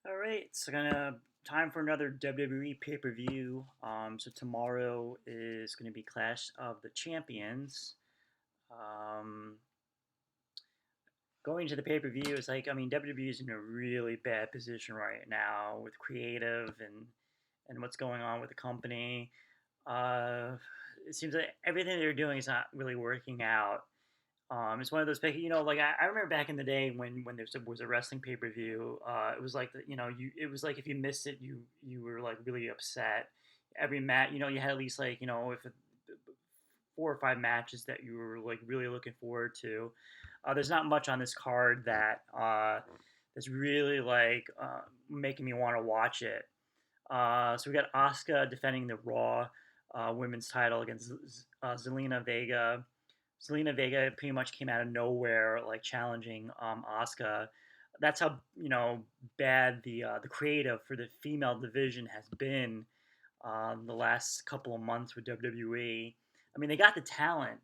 All right, so gonna time for another WWE pay-per-view. So tomorrow is gonna be Clash of the Champions. Um, Going to the pay-per-view is WWE is in a really bad position right now with creative and what's going on with the company. Uh, it seems like everything they're doing is not really working out. It's one of those big, I remember back in the day when there was a wrestling pay per view. It was like it was like if you missed it, you were like really upset. Every match, you had at least like if four or five matches that you were like really looking forward to. There's not much on this card that's really like making me want to watch it. So we got Asuka defending the Raw women's title against Zelina Vega. Selena Vega pretty much came out of nowhere, like challenging Asuka. That's how bad the creative for the female division has been the last couple of months with WWE. I mean, they got the talent.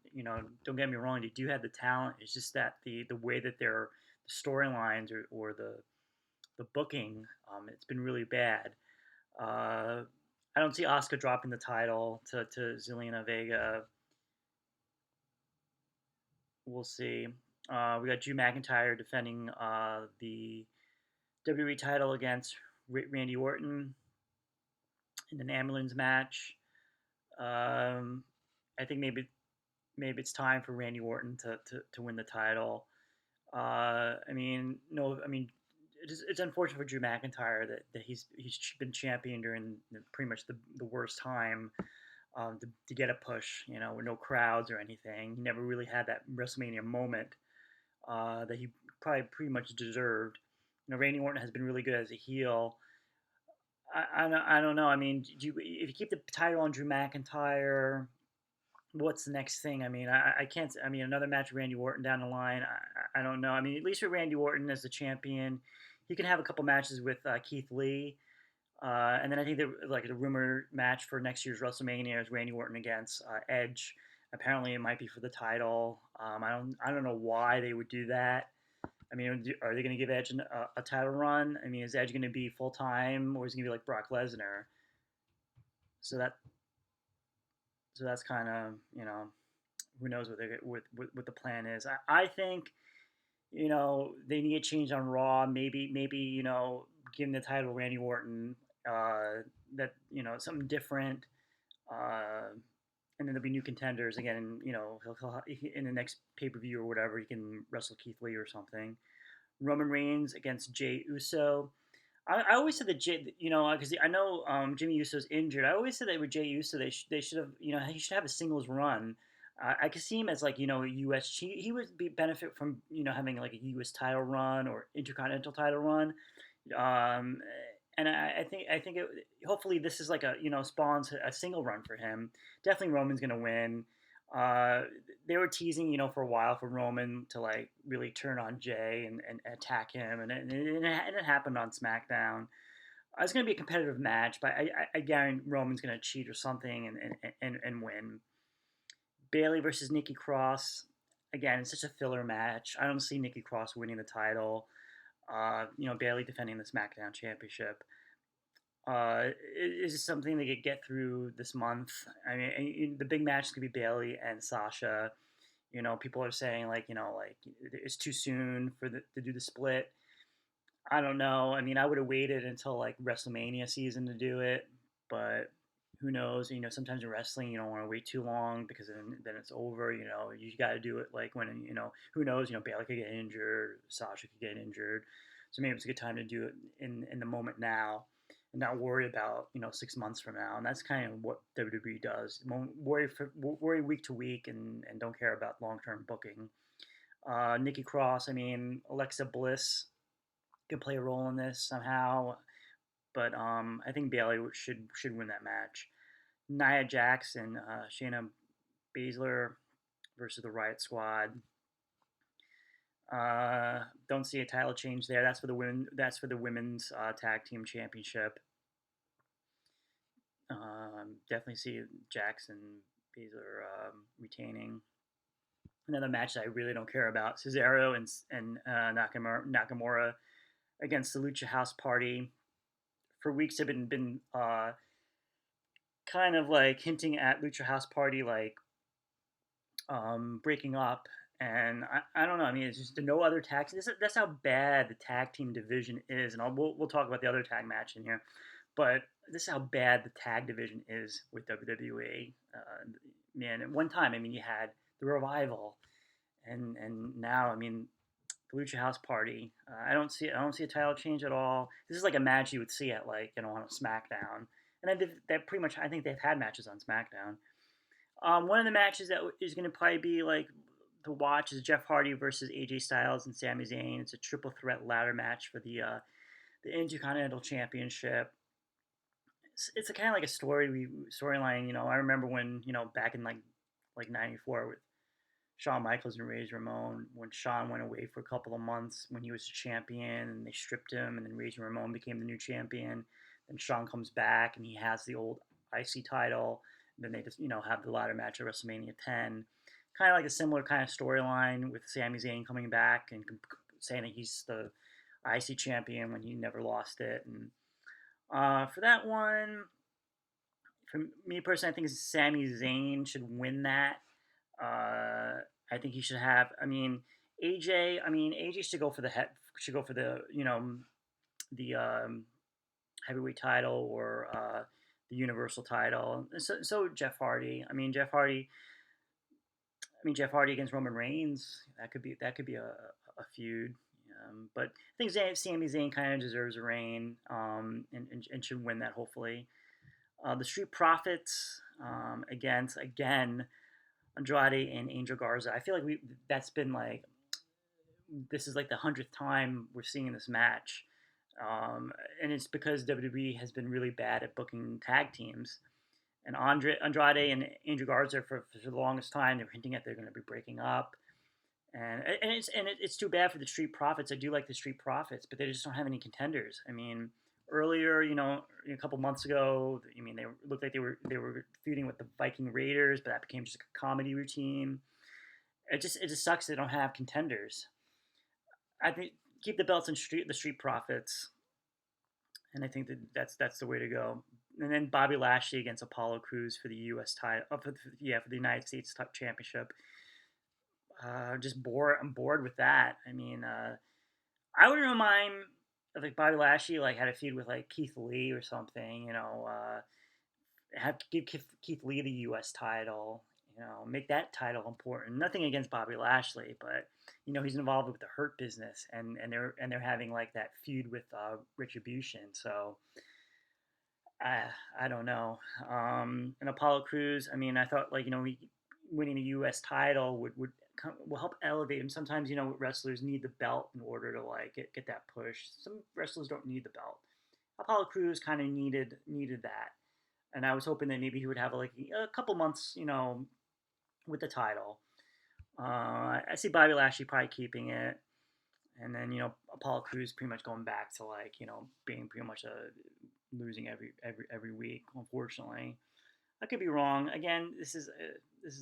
Don't get me wrong, they do have the talent. It's just that the way that their storylines or the booking, it's been really bad. Uh, I don't see Asuka dropping the title to Zelina Vega. We'll see. We got Drew McIntyre defending the WWE title against Randy Orton in an ambulance match. Um, I think maybe it's time for Randy Orton to win the title. I mean, no, I mean, it's unfortunate for Drew McIntyre that he's been champion during pretty much the worst time to get a push, with no crowds or anything. He never really had that WrestleMania moment that he probably pretty much deserved. Randy Orton has been really good as a heel. I don't know. I mean, if you keep the title on Drew McIntyre, what's the next thing? I mean, I can't. I mean, another match with Randy Orton down the line. I don't know. I mean, at least with Randy Orton as the champion, he can have a couple matches with Keith Lee. And then I think like the rumor match for next year's WrestleMania is Randy Orton against Edge. Apparently, it might be for the title. I don't know why they would do that. I mean, are they going to give Edge a title run? I mean, is Edge going to be full time, or is he going to be like Brock Lesnar? So that that's kind of who knows what the plan is. I think they need a change on Raw. Maybe giving the title to Randy Orton. That something different. Uh, and then there'll be new contenders again. And, in the next pay per view or whatever, he can wrestle Keith Lee or something. Roman Reigns against Jey Uso. I always said that because I know Jimmy Uso's injured. I always said that with Jey Uso, they should have, he should have a singles run. I could see him as like a U.S. He would benefit from having like a U.S. title run or intercontinental title run. Um, and I think hopefully this is like a spawns a single run for him. Definitely Roman's gonna win. Uh, they were teasing, for a while for Roman to like really turn on Jay and attack him, and it happened on SmackDown. It's going to be a competitive match, but I guarantee Roman's going to cheat or something and win. Bailey versus Nikki Cross. Again, it's such a filler match. I don't see Nikki Cross winning the title. Bailey defending the SmackDown Championship. Is this something they could get through this month? I mean, the big match is going to be Bailey and Sasha. People are saying like it's too soon to do the split. I don't know. I mean, I would have waited until like WrestleMania season to do it, but who knows? Sometimes in wrestling you don't want to wait too long because then it's over. You got to do it like when who knows? Bailey could get injured, Sasha could get injured, so maybe it's a good time to do it in the moment now and not worry about 6 months from now. And that's kind of what WWE does. Worry week to week and don't care about long term booking. Nikki Cross, I mean Alexa Bliss could play a role in this somehow, but I think Bailey should win that match. Nia Jax and Shayna Baszler versus the Riot Squad. Don't see a title change there. That's for the women. That's for the women's tag team championship. Definitely see Jackson Baszler retaining. Another match that I really don't care about: Cesaro and Nakamura against the Lucha House Party. For weeks, have been kind of like hinting at Lucha House Party like breaking up. And I don't know. I mean, it's just no other tag. That's how bad the tag team division is. And we'll talk about the other tag match in here. But this is how bad the tag division is with WWE. Man, at one time, I mean, you had the Revival, and now, I mean, the Lucha House Party. I don't see a title change at all. This is like a match you would see at like on a SmackDown, and then that pretty much I think they've had matches on SmackDown. One of the matches that is going to probably be like to watch is Jeff Hardy versus AJ Styles and Sami Zayn. It's a triple threat ladder match for the Intercontinental Championship. It's a kind of like a storyline. I remember when back in like '94 with Shawn Michaels and Razor Ramon when Shawn went away for a couple of months when he was champion and they stripped him and then Razor Ramon became the new champion. Then Shawn comes back and he has the old IC title. And then they just have the ladder match at WrestleMania 10. Kind of like a similar kind of storyline with Sami Zayn coming back and saying that he's the IC champion when he never lost it. And for that one, for me personally, I think Sami Zayn should win that. I think he should have. I mean, AJ. I mean, AJ should go for the should go for the the heavyweight title or the Universal title. So Jeff Hardy. Jeff Hardy against Roman Reigns. That could be a feud. But I think Sami Zayn kind of deserves a reign and should win that hopefully. The Street Profits against again Andrade and Angel Garza. I feel like that's been like this is like the 100th time we're seeing this match, and it's because WWE has been really bad at booking tag teams. And Andrade and Angel Garza for the longest time they were hinting at they're going to be breaking up, and it's too bad for the Street Profits. I do like the Street Profits, but they just don't have any contenders. I mean, earlier, a couple months ago, I mean, they looked like they were feuding with the Viking Raiders, but that became just a comedy routine. It just sucks they don't have contenders. I think keep the belts in the Street Profits, and I think that's the way to go. And then Bobby Lashley against Apollo Crews for the U.S. title, for the United States Championship. Just bored. I'm bored with that. I mean, I wouldn't mind if like Bobby Lashley like had a feud with like Keith Lee or something. Have give Keith Lee the U.S. title. Make that title important. Nothing against Bobby Lashley, but he's involved with the Hurt Business, and they're having like that feud with Retribution. So I don't know. And Apollo Crews. I mean, I thought like winning the U.S. title will help elevate him. Sometimes wrestlers need the belt in order to like get that push. Some wrestlers don't need the belt. Apollo Crews kind of needed that, and I was hoping that maybe he would have like a couple months, with the title. I see Bobby Lashley probably keeping it, and then Apollo Crews pretty much going back to like being pretty much a losing every week. Unfortunately, I could be wrong. Again, this is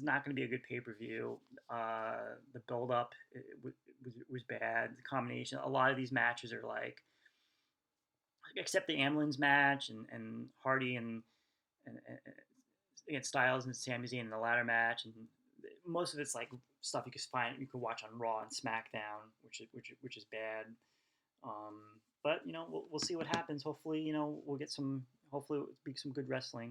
not going to be a good pay per view. The build up was bad. The combination. A lot of these matches are like, except the Ambulance match and Hardy and against Styles and Sami Zayn in the ladder match, and most of it's like stuff you could watch on Raw and SmackDown, which is bad. Um, but we'll see what happens. Hopefully, we'll get some. Hopefully, it'll be some good wrestling.